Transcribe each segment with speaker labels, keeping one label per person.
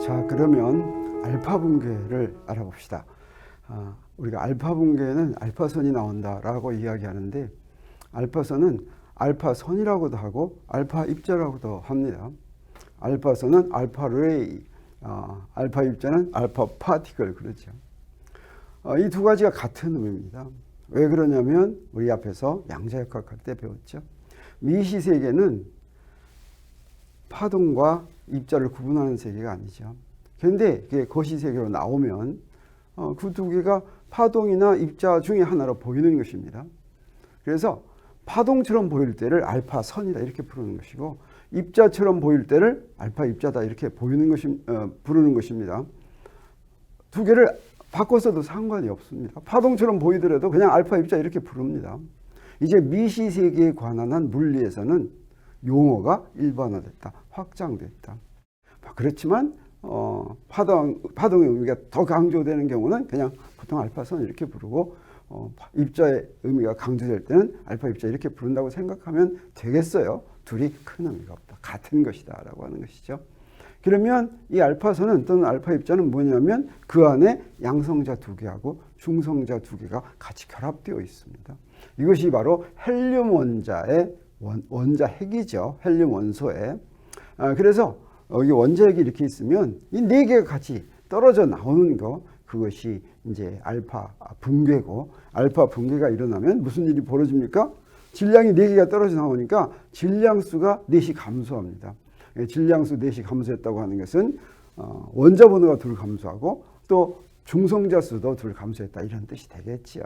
Speaker 1: 자, 그러면 알파 붕괴를 알아봅시다. 우리가 알파 붕괴는 알파선이 나온다라고 이야기하는데, 알파선은 알파선이라고도 하고 알파 입자라고도 합니다. 알파선은 알파 레이, 알파 입자는 알파 파티클, 그렇죠. 이 두 가지가 같은 의미입니다. 왜 그러냐면 우리 앞에서 양자역학 할 때 배웠죠. 미시 세계는 파동과 입자를 구분하는 세계가 아니죠. 그런데 그게 거시 세계로 나오면 그 두 개가 파동이나 입자 중에 하나로 보이는 것입니다. 그래서 파동처럼 보일 때를 알파선이다 이렇게 부르는 것이고, 입자처럼 보일 때를 알파 입자다 이렇게 부르는 것입니다. 두 개를 바꿔서도 상관이 없습니다. 파동처럼 보이더라도 그냥 알파 입자 이렇게 부릅니다. 이제 미시 세계에 관한 한 물리에서는 용어가 일반화됐다, 확장됐다. 그렇지만 파동의 의미가 더 강조되는 경우는 그냥 보통 알파선 이렇게 부르고, 입자의 의미가 강조될 때는 알파 입자 이렇게 부른다고 생각하면 되겠어요. 둘이 큰 의미가 없다, 같은 것이다 라고 하는 것이죠. 그러면 이 알파선은 또는 알파 입자는 뭐냐면 그 안에 양성자 두 개하고 중성자 두 개가 같이 결합되어 있습니다. 이것이 바로 헬륨 원자의 원자 핵이죠. 헬륨 원소에. 그래서 여기 원자핵이 이렇게 있으면 이 네 개가 같이 떨어져 나오는 거, 그것이 이제 알파 붕괴고, 알파 붕괴가 일어나면 무슨 일이 벌어집니까? 질량이 네 개가 떨어져 나오니까 질량수가 넷이 감소합니다. 질량수 넷이 감소했다고 하는 것은 원자 번호가 둘 감소하고 또 중성자 수도 둘 감소했다 이런 뜻이 되겠죠.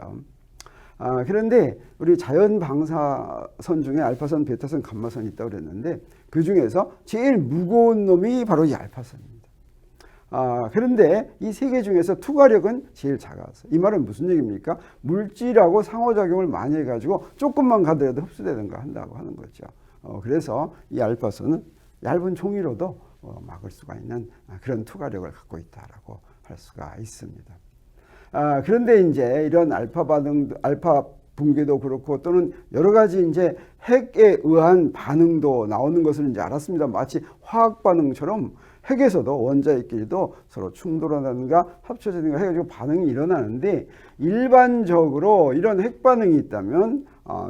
Speaker 1: 그런데 우리 자연 방사선 중에 알파선, 베타선, 감마선이 있다고 그랬는데 그 중에서 제일 무거운 놈이 바로 이 알파선입니다. 그런데 이 세 개 중에서 투과력은 제일 작아서, 이 말은 무슨 얘기입니까? 물질하고 상호작용을 많이 해가지고 조금만 가더라도 흡수되는가 한다고 하는 거죠. 그래서 이 알파선은 얇은 종이로도 막을 수가 있는 그런 투과력을 갖고 있다라고 할 수가 있습니다. 그런데 이제 이런 알파 붕괴도 그렇고 또는 여러 가지 이제 핵에 의한 반응도 나오는 것을 이제 알았습니다. 마치 화학 반응처럼 핵에서도 원자핵끼리도 서로 충돌한다든가 합쳐지든가 해가지고 반응이 일어나는데, 일반적으로 이런 핵 반응이 있다면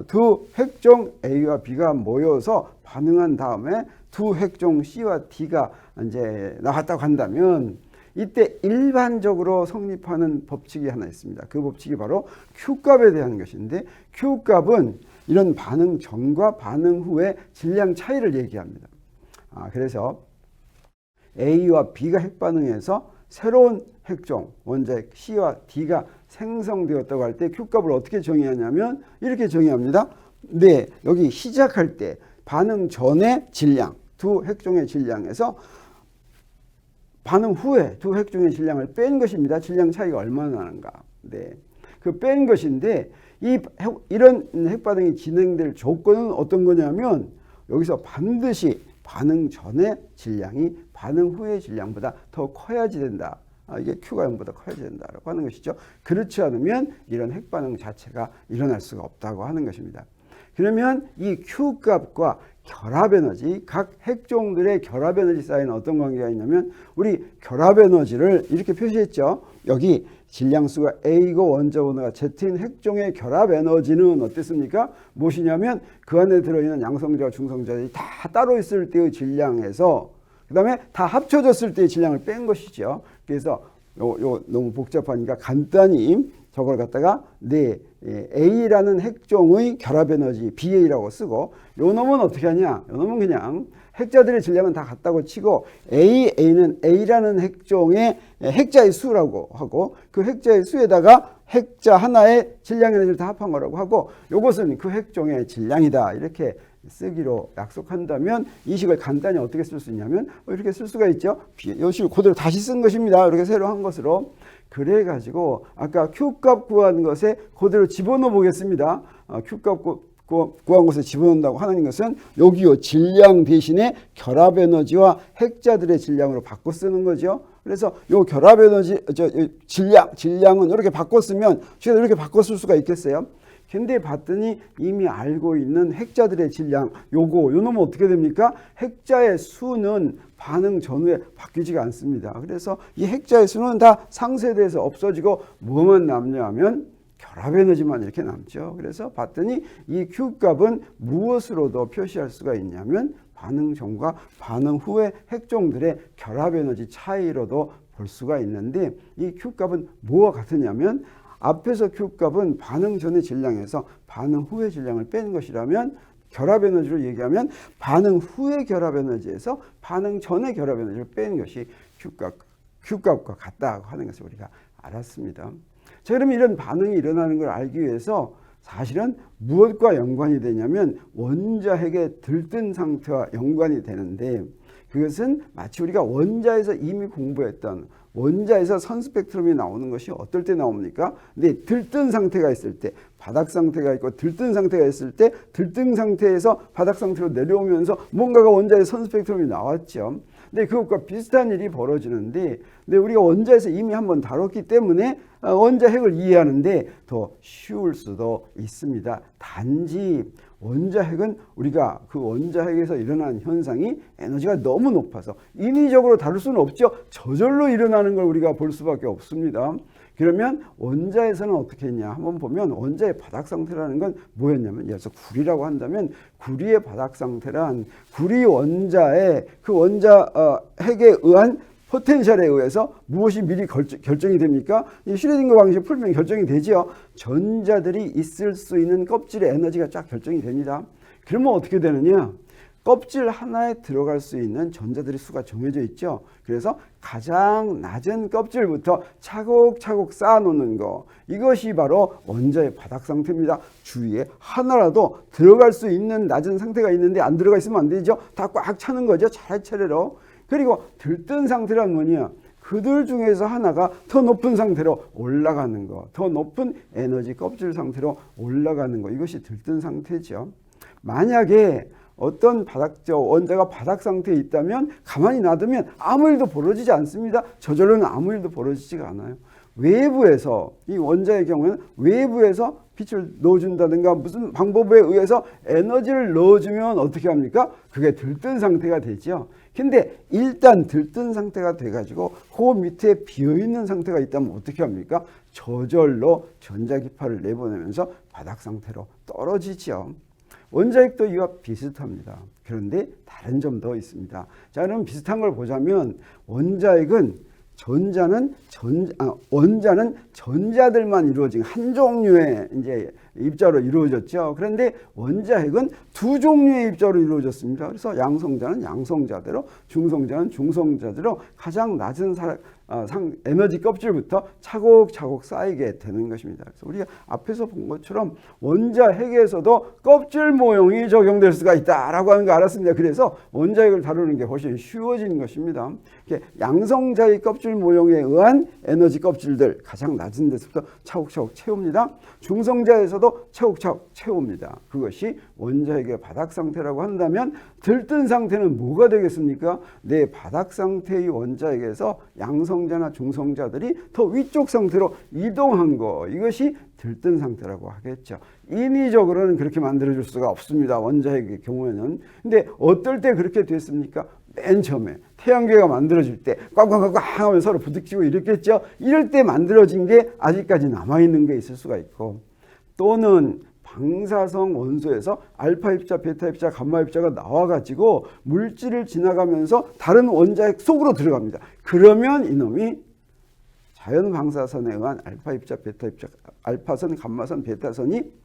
Speaker 1: 두 핵종 A와 B가 모여서 반응한 다음에 두 핵종 C와 D가 이제 나왔다고 한다면, 이때 일반적으로 성립하는 법칙이 하나 있습니다. 그 법칙이 바로 Q값에 대한 것인데, Q값은 이런 반응 전과 반응 후의 질량 차이를 얘기합니다. 그래서 A와 B가 핵반응해서 새로운 핵종 원자핵 C와 D가 생성되었다고 할 때 Q값을 어떻게 정의하냐면 이렇게 정의합니다. 네, 여기 시작할 때 반응 전의 질량, 두 핵종의 질량에서 반응 후에 두 핵종의 질량을 뺀 것입니다. 질량 차이가 얼마나 나는가. 네, 그 뺀 것인데, 이런 핵반응이 진행될 조건은 어떤 거냐면 여기서 반드시 반응 전의 질량이 반응 후의 질량보다 더 커야지 된다. 이게 Q가 0보다 커야지 된다라고 하는 것이죠. 그렇지 않으면 이런 핵반응 자체가 일어날 수가 없다고 하는 것입니다. 그러면 이 Q값과 결합에너지, 각 핵종들의 결합에너지 사이는 어떤 관계가 있냐면, 우리 결합에너지를 이렇게 표시했죠. 여기 질량수가 A고 원자 번호가 Z인 핵종의 결합에너지는 어땠습니까? 무엇이냐면 그 안에 들어있는 양성자와 중성자들이 다 따로 있을 때의 질량에서 그 다음에 다 합쳐졌을 때의 질량을 뺀 것이죠. 그래서 요 너무 복잡하니까 간단히 저걸 갖다가 A라는 핵종의 결합에너지 BA라고 쓰고, 요 놈은 어떻게 하냐? 요 놈은 그냥 핵자들의 질량은 다 같다고 치고 A는 A라는 핵종의 핵자의 수라고 하고, 그 핵자의 수에다가 핵자 하나의 질량 에너지를 다 합한 거라고 하고, 요것은 그 핵종의 질량이다 이렇게 쓰기로 약속한다면, 이 식을 간단히 어떻게 쓸 수 있냐면 이렇게 쓸 수가 있죠. 이 식을 그대로 다시 쓴 것입니다. 이렇게 새로 한 것으로. 그래가지고 아까 Q값 구한 것에 그대로 집어넣어 보겠습니다. Q값 구한 것에 집어넣는다고 하는 것은 여기요, 질량 대신에 결합에너지와 핵자들의 질량으로 바꿔 쓰는 거죠. 그래서 요 결합에너지 질량은 이렇게 바꿔 쓰면 제가 이렇게 바꿔 쓸 수가 있겠어요. 근데 봤더니 이미 알고 있는 핵자들의 질량, 요놈은 어떻게 됩니까? 핵자의 수는 반응 전후에 바뀌지가 않습니다. 그래서 이 핵자의 수는 다 상쇄돼서 없어지고 뭐만 남냐 하면 결합 에너지만 이렇게 남죠. 그래서 봤더니 이 Q값은 무엇으로도 표시할 수가 있냐면 반응 전과 반응 후의 핵종들의 결합 에너지 차이로도 볼 수가 있는데, 이 Q값은 뭐와 같으냐면 앞에서 Q값은 반응 전의 질량에서 반응 후의 질량을 뺀 것이라면, 결합 에너지로 얘기하면 반응 후의 결합 에너지에서 반응 전의 결합 에너지를 뺀 것이 Q값과 같다고 하는 것을 우리가 알았습니다. 자, 그러면 이런 반응이 일어나는 걸 알기 위해서 사실은 무엇과 연관이 되냐면 원자핵의 들뜬 상태와 연관이 되는데, 그것은 마치 우리가 원자에서 이미 공부했던 원자에서 선 스펙트럼이 나오는 것이 어떨 때 나옵니까? 근데 들뜬 상태가 있을 때, 바닥 상태가 있고 들뜬 상태가 있을 때, 들뜬 상태에서 바닥 상태로 내려오면서 뭔가가 원자의 선 스펙트럼이 나왔죠. 근데 그것과 비슷한 일이 벌어지는데, 근데 우리가 원자에서 이미 한번 다뤘기 때문에 원자핵을 이해하는데 더 쉬울 수도 있습니다. 단지 원자핵은 우리가 그 원자핵에서 일어나는 현상이 에너지가 너무 높아서 인위적으로 다룰 수는 없죠. 저절로 일어나는 걸 우리가 볼 수밖에 없습니다. 그러면 원자에서는 어떻게 했냐 한번 보면, 원자의 바닥 상태라는 건 뭐였냐면, 예를 들어서 구리라고 한다면 구리의 바닥 상태란 구리 원자의 그 원자 핵에 의한 포텐셜에 의해서 무엇이 미리 결정이 됩니까? 이 슈레딩거 방식 풀면 결정이 되죠. 전자들이 있을 수 있는 껍질의 에너지가 쫙 결정이 됩니다. 그러면 어떻게 되느냐? 껍질 하나에 들어갈 수 있는 전자들의 수가 정해져 있죠. 그래서 가장 낮은 껍질부터 차곡차곡 쌓아놓는 거, 이것이 바로 원자의 바닥 상태입니다. 주위에 하나라도 들어갈 수 있는 낮은 상태가 있는데 안 들어가 있으면 안 되죠. 다 꽉 차는 거죠. 차례차례로. 그리고 들뜬 상태란 뭐냐? 그들 중에서 하나가 더 높은 상태로 올라가는 거, 더 높은 에너지 껍질 상태로 올라가는 거, 이것이 들뜬 상태죠. 만약에 어떤 원자가 바닥 상태에 있다면 가만히 놔두면 아무 일도 벌어지지 않습니다. 저절로는 아무 일도 벌어지지가 않아요. 외부에서, 이 원자의 경우에는 외부에서 빛을 넣어준다든가 무슨 방법에 의해서 에너지를 넣어주면 어떻게 합니까? 그게 들뜬 상태가 되죠. 근데 일단 들뜬 상태가 돼가지고 그 밑에 비어있는 상태가 있다면 어떻게 합니까? 저절로 전자기파를 내보내면서 바닥 상태로 떨어지죠. 원자핵도 이와 비슷합니다. 그런데 다른 점도 있습니다. 자, 그럼 비슷한 걸 보자면, 원자핵은 원자는 전자들만 이루어진 한 종류의 이제 입자로 이루어졌죠. 그런데 원자핵은 두 종류의 입자로 이루어졌습니다. 그래서 양성자는 양성자대로, 중성자는 중성자대로 가장 낮은 에너지 껍질부터 차곡차곡 쌓이게 되는 것입니다. 그래서 우리가 앞에서 본 것처럼 원자핵에서도 껍질 모형이 적용될 수가 있다라고 하는 거 알았습니다. 그래서 원자핵을 다루는 게 훨씬 쉬워진 것입니다. 양성자의 껍질 모형에 의한 에너지 껍질들 가장 낮은 데서부터 차곡차곡 채웁니다. 중성자에서도 차곡차곡 채웁니다. 그것이 원자핵의 바닥 상태라고 한다면, 들뜬 상태는 뭐가 되겠습니까? 내 바닥 상태의 원자핵에서 양성자나 중성자들이 더 위쪽 상태로 이동한 거, 이것이 들뜬 상태라고 하겠죠. 인위적으로는 그렇게 만들어줄 수가 없습니다. 원자핵의 경우에는. 근데 어떨 때 그렇게 됐습니까? 맨 처음에 태양계가 만들어질 때 꽝꽝꽝꽝 하면 서로 부딪히고 이랬겠죠. 이럴 때 만들어진 게 아직까지 남아있는 게 있을 수가 있고, 또는 방사성 원소에서 알파 입자, 베타 입자, 감마 입자가 나와가지고 물질을 지나가면서 다른 원자핵 속으로 들어갑니다. 그러면 이놈이 자연 방사선에 의한 알파 입자, 베타 입자, 알파선, 감마선, 베타선이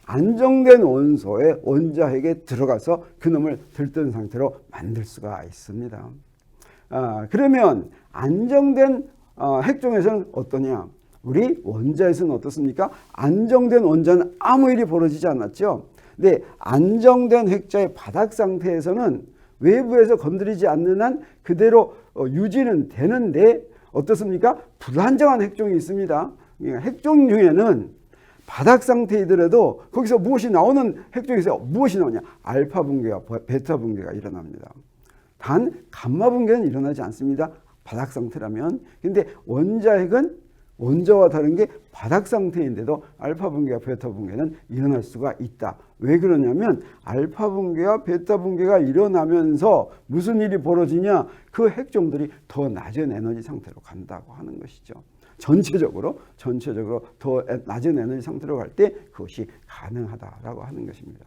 Speaker 1: 안정된 원소의 원자핵에 들어가서 그놈을 들뜬 상태로 만들 수가 있습니다. 그러면 안정된 핵종에서는 어떠냐? 우리 원자에서는 어떻습니까? 안정된 원자는 아무 일이 벌어지지 않았죠. 근데 안정된 핵자의 바닥 상태에서는 외부에서 건드리지 않는 한 그대로 유지는 되는데, 어떻습니까? 불안정한 핵종이 있습니다. 핵종 중에는 바닥 상태이더라도 거기서 무엇이 나오는 핵종에서 무엇이 나오냐? 알파 붕괴와 베타 붕괴가 일어납니다. 단 감마 붕괴는 일어나지 않습니다. 바닥 상태라면. 근데 원자핵은 원자와 다른 게 바닥 상태인데도 알파 붕괴와 베타 붕괴는 일어날 수가 있다. 왜 그러냐면 알파 붕괴와 베타 붕괴가 일어나면서 무슨 일이 벌어지냐? 그 핵종들이 더 낮은 에너지 상태로 간다고 하는 것이죠. 전체적으로 더 낮은 에너지 상태로 갈 때 그것이 가능하다라고 하는 것입니다.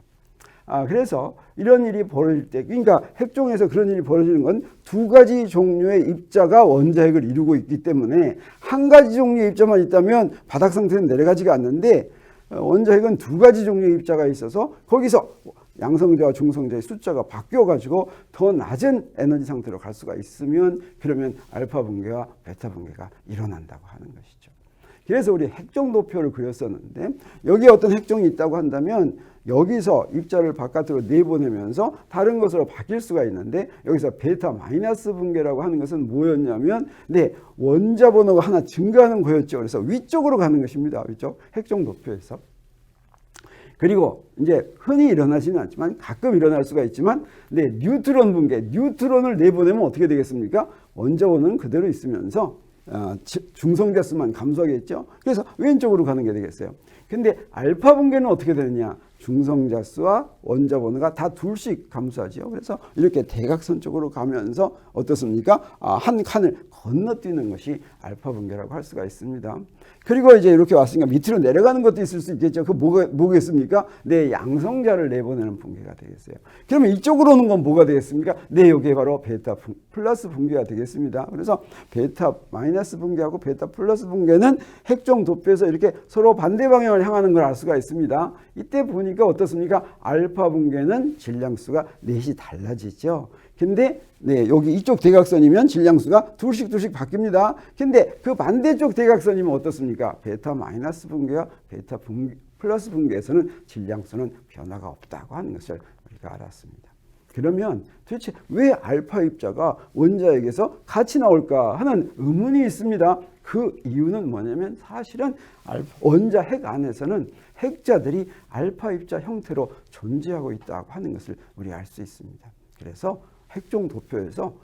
Speaker 1: 그래서 이런 일이 벌어질 때, 그러니까 핵종에서 그런 일이 벌어지는 건 두 가지 종류의 입자가 원자핵을 이루고 있기 때문에 한 가지 종류의 입자만 있다면 바닥 상태는 내려가지가 않는데 원자핵은 두 가지 종류의 입자가 있어서 거기서 양성자와 중성자의 숫자가 바뀌어가지고 더 낮은 에너지 상태로 갈 수가 있으면 그러면 알파 붕괴와 베타 붕괴가 일어난다고 하는 것이죠. 그래서 우리 핵종 도표를 그렸었는데 여기에 어떤 핵종이 있다고 한다면 여기서 입자를 바깥으로 내보내면서 다른 것으로 바뀔 수가 있는데 여기서 베타 마이너스 붕괴라고 하는 것은 뭐였냐면 원자 번호가 하나 증가하는 거였죠. 그래서 위쪽으로 가는 것입니다. 위쪽 핵종 도표에서. 그리고 이제 흔히 일어나지는 않지만 가끔 일어날 수가 있지만 뉴트론 붕괴, 뉴트론을 내보내면 어떻게 되겠습니까? 원자 번호는 그대로 있으면서 중성자 수만 감소하겠죠. 그래서 왼쪽으로 가는 게 되겠어요. 근데 알파 붕괴는 어떻게 되느냐? 중성자 수와 원자 번호가 다 둘씩 감소하죠. 그래서 이렇게 대각선 쪽으로 가면서 어떻습니까? 한 칸을 건너뛰는 것이 알파 붕괴라고 할 수가 있습니다. 그리고 이제 이렇게 왔으니까 밑으로 내려가는 것도 있을 수 있겠죠. 그 뭐겠습니까? 양성자를 내보내는 붕괴가 되겠어요. 그러면 이쪽으로 오는 건 뭐가 되겠습니까? 여기에 바로 베타 플러스 붕괴가 되겠습니다. 그래서 베타 마이너스 붕괴하고 베타 플러스 붕괴는 핵종 도표에서 이렇게 서로 반대 방향을 향하는 걸 알 수가 있습니다. 이때 보니까 어떻습니까? 알파 붕괴는 질량수가 넷이 달라지죠. 근데 여기 이쪽 대각선이면 질량수가 둘씩 바뀝니다. 근데 그 반대쪽 대각선이면 어떻습니까? 베타 마이너스 붕괴와 베타 플러스 붕괴에서는 질량수는 변화가 없다고 하는 것을 우리가 알았습니다. 그러면 도대체 왜 알파 입자가 원자핵에서 같이 나올까 하는 의문이 있습니다. 그 이유는 뭐냐면 사실은 원자핵 안에서는 핵자들이 알파 입자 형태로 존재하고 있다고 하는 것을 우리가 알 수 있습니다. 그래서 핵종 도표에서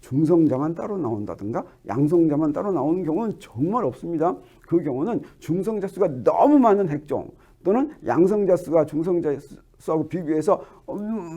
Speaker 1: 중성자만 따로 나온다든가 양성자만 따로 나오는 경우는 정말 없습니다. 그 경우는 중성자 수가 너무 많은 핵종 또는 양성자 수가 중성자 수하고 비교해서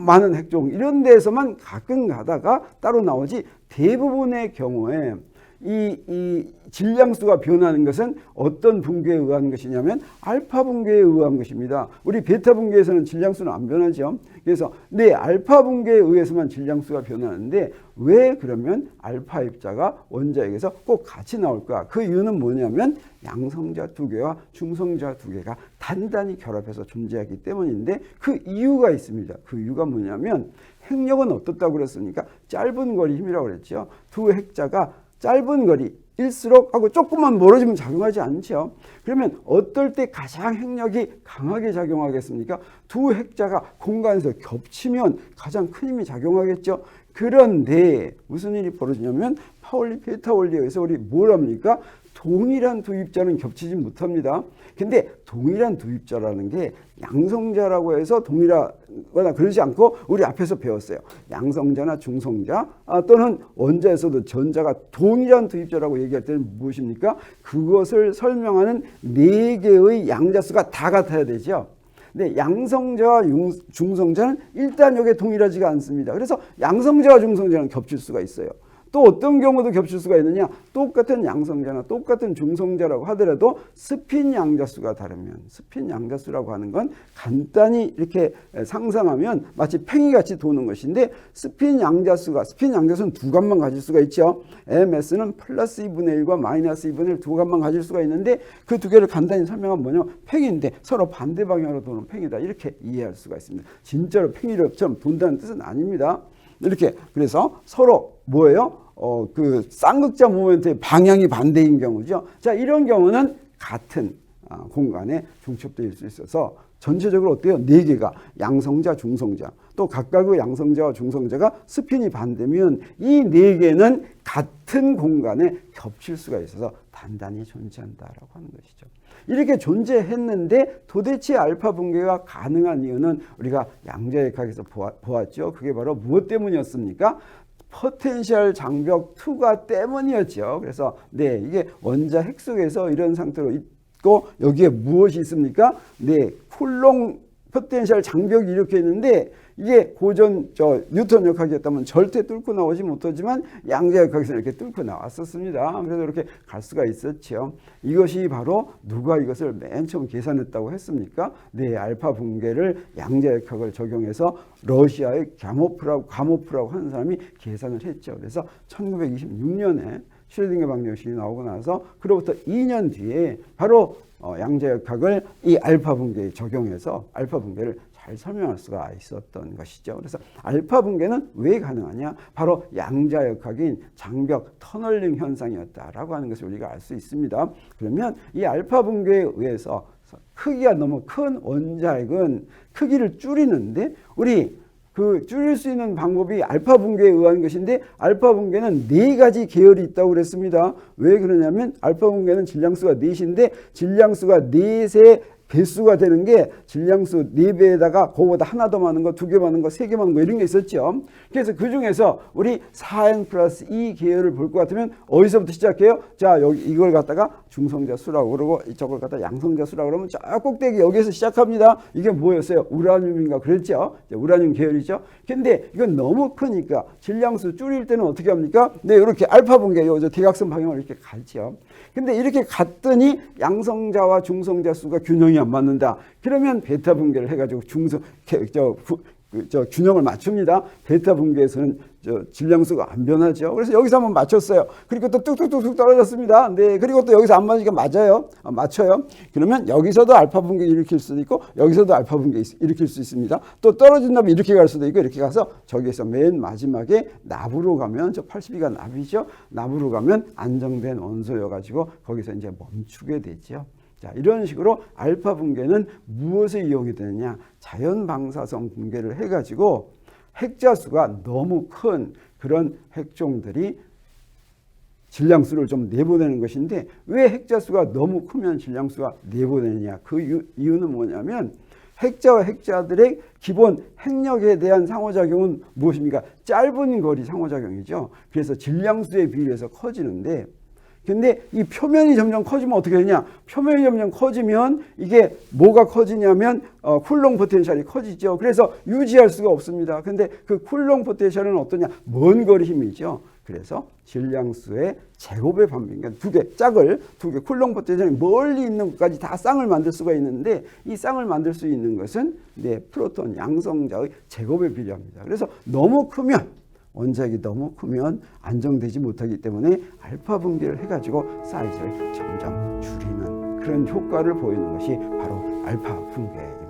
Speaker 1: 많은 핵종 이런 데에서만 가끔 가다가 따로 나오지 대부분의 경우에 이 질량수가 변하는 것은 어떤 붕괴에 의한 것이냐면 알파 붕괴에 의한 것입니다. 우리 베타 붕괴에서는 질량수는 안 변하죠. 그래서 알파 붕괴에 의해서만 질량수가 변하는데 왜 그러면 알파 입자가 원자핵에서 꼭 같이 나올까? 그 이유는 뭐냐면 양성자 두 개와 중성자 두 개가 단단히 결합해서 존재하기 때문인데 그 이유가 있습니다. 그 이유가 뭐냐면 핵력은 어떻다고 그랬습니까? 짧은 거리 힘이라고 그랬죠. 두 핵자가 짧은 거리일수록 하고 조금만 멀어지면 작용하지 않죠. 그러면 어떨 때 가장 핵력이 강하게 작용하겠습니까? 두 핵자가 공간에서 겹치면 가장 큰 힘이 작용하겠죠. 그런데 무슨 일이 벌어지냐면 파울리 베타 원리에 의해서 우리 뭘 합니까? 동일한 두 입자는 겹치지 못합니다. 근데 동일한 두 입자라는 게 양성자라고 해서 동일하거나 그러지 않고 우리 앞에서 배웠어요. 양성자나 중성자 또는 원자에서도 전자가 동일한 두 입자라고 얘기할 때는 무엇입니까? 그것을 설명하는 4개의 양자수가 다 같아야 되죠. 근데 양성자와 중성자는 일단 여기에 동일하지가 않습니다. 그래서 양성자와 중성자는 겹칠 수가 있어요. 또 어떤 경우도 겹칠 수가 있느냐? 똑같은 양성자나 똑같은 중성자라고 하더라도 스핀 양자수가 다르면 스핀 양자수라고 하는 건 간단히 이렇게 상상하면 마치 팽이같이 도는 것인데 스핀 양자수는 두 값만 가질 수가 있죠. MS는 플러스 2분의 1과 마이너스 2분의 1 두 값만 가질 수가 있는데 그 두 개를 간단히 설명하면 뭐냐면 팽이인데 서로 반대 방향으로 도는 팽이다. 이렇게 이해할 수가 있습니다. 진짜로 팽이처럼 돈다는 뜻은 아닙니다. 이렇게 그래서 서로 뭐예요? 그 쌍극자 모멘트의 방향이 반대인 경우죠. 자, 이런 경우는 같은 공간에 중첩될 수 있어서 전체적으로 어때요? 4개가 양성자, 중성자 또 각각의 양성자와 중성자가 스핀이 반대면 이 4개는 같은 공간에 겹칠 수가 있어서 단단히 존재한다라고 하는 것이죠. 이렇게 존재했는데 도대체 알파 붕괴가 가능한 이유는 우리가 양자역학에서 보았죠. 그게 바로 무엇 때문이었습니까? 포텐셜 장벽 투과 때문이었죠. 그래서 네, 이게 원자 핵 속에서 이런 상태로 있고 여기에 무엇이 있습니까? 네, 쿨롱 포텐셜 장벽이 이렇게 있는데 이게 고전 뉴턴 역학이었다면 절대 뚫고 나오지 못하지만 양자역학에서 이렇게 뚫고 나왔었습니다. 그래서 이렇게 갈 수가 있었죠. 이것이 바로 누가 이것을 맨 처음 계산했다고 했습니까? 네, 알파 붕괴를 양자역학을 적용해서 러시아의 가모프라고 하는 사람이 계산을 했죠. 그래서 1926년에 슈레딩거 방정식이 나오고 나서 그로부터 2년 뒤에 바로 양자역학을 이 알파 붕괴에 적용해서 알파 붕괴를 잘 설명할 수가 있었던 것이죠. 그래서 알파 붕괴는 왜 가능하냐? 바로 양자역학인 장벽 터널링 현상이었다라고 하는 것을 우리가 알 수 있습니다. 그러면 이 알파 붕괴에 의해서 크기가 너무 큰 원자핵은 크기를 줄이는데 우리 그 줄일 수 있는 방법이 알파 붕괴에 의한 것인데 알파 붕괴는 4가지 계열이 있다고 그랬습니다. 왜 그러냐면 알파 붕괴는 질량수가 4인데 질량수가 4의 배수가 되는 게 질량수 4배에다가 그거보다 하나 더 많은 거, 2개 많은 거, 3개 많은 거 이런 게 있었죠. 그래서 그 중에서 우리 4n 플러스 2 계열을 볼 것 같으면 어디서부터 시작해요? 자, 여기 이걸 갖다가 중성자 수라고 그러고 이쪽을 갖다 양성자 수라고 그러면 저 꼭대기 여기에서 시작합니다. 이게 뭐였어요? 우라늄인가 그랬죠? 우라늄 계열이죠. 근데 이건 너무 크니까 질량수 줄일 때는 어떻게 합니까? 네, 이렇게 알파 붕괴, 저 대각선 방향으로 이렇게 가죠. 근데 이렇게 갔더니 양성자와 중성자 수가 균형이 안 맞는다. 그러면 베타 붕괴를 해가지고 균형을 맞춥니다. 베타 붕괴에서는 질량수가 안 변하죠. 그래서 여기서 한번 맞췄어요. 그리고 또 뚝뚝뚝뚝 떨어졌습니다. 네, 그리고 또 여기서 안 맞으니까 맞춰요. 그러면 여기서도 알파 붕괴 일으킬 수도 있고 여기서도 알파 붕괴 일으킬 수 있습니다. 또 떨어진 다음에 이렇게 갈 수도 있고 이렇게 가서 저기에서 맨 마지막에 납으로 가면 저 82가 납이죠. 납으로 가면 안정된 원소여가지고 거기서 이제 멈추게 되죠. 자, 이런 식으로 알파 붕괴는 무엇에 이용이 되느냐? 자연 방사성 붕괴를 해가지고 핵자수가 너무 큰 그런 핵종들이 질량수를 좀 내보내는 것인데 왜 핵자수가 너무 크면 질량수가 내보내느냐? 그 이유는 뭐냐면 핵자와 핵자들의 기본 핵력에 대한 상호작용은 무엇입니까? 짧은 거리 상호작용이죠. 그래서 질량수에 비례해서 커지는데 근데 이 표면이 점점 커지면 어떻게 되냐? 표면이 점점 커지면 이게 뭐가 커지냐면 쿨롱 포텐셜이 커지죠. 그래서 유지할 수가 없습니다. 근데 그 쿨롱 포텐셜은 어떠냐? 먼 거리 힘이죠. 그래서 질량수의 제곱의 반비, 그러니까 두 개 쿨롱 포텐셜이 멀리 있는 것까지 다 쌍을 만들 수가 있는데 이 쌍을 만들 수 있는 것은 프로톤 양성자의 제곱에 비례합니다. 그래서 너무 크면 원자핵이 너무 크면 안정되지 못하기 때문에 알파 붕괴를 해가지고 사이즈를 점점 줄이는 그런 효과를 보이는 것이 바로 알파 붕괴입니다.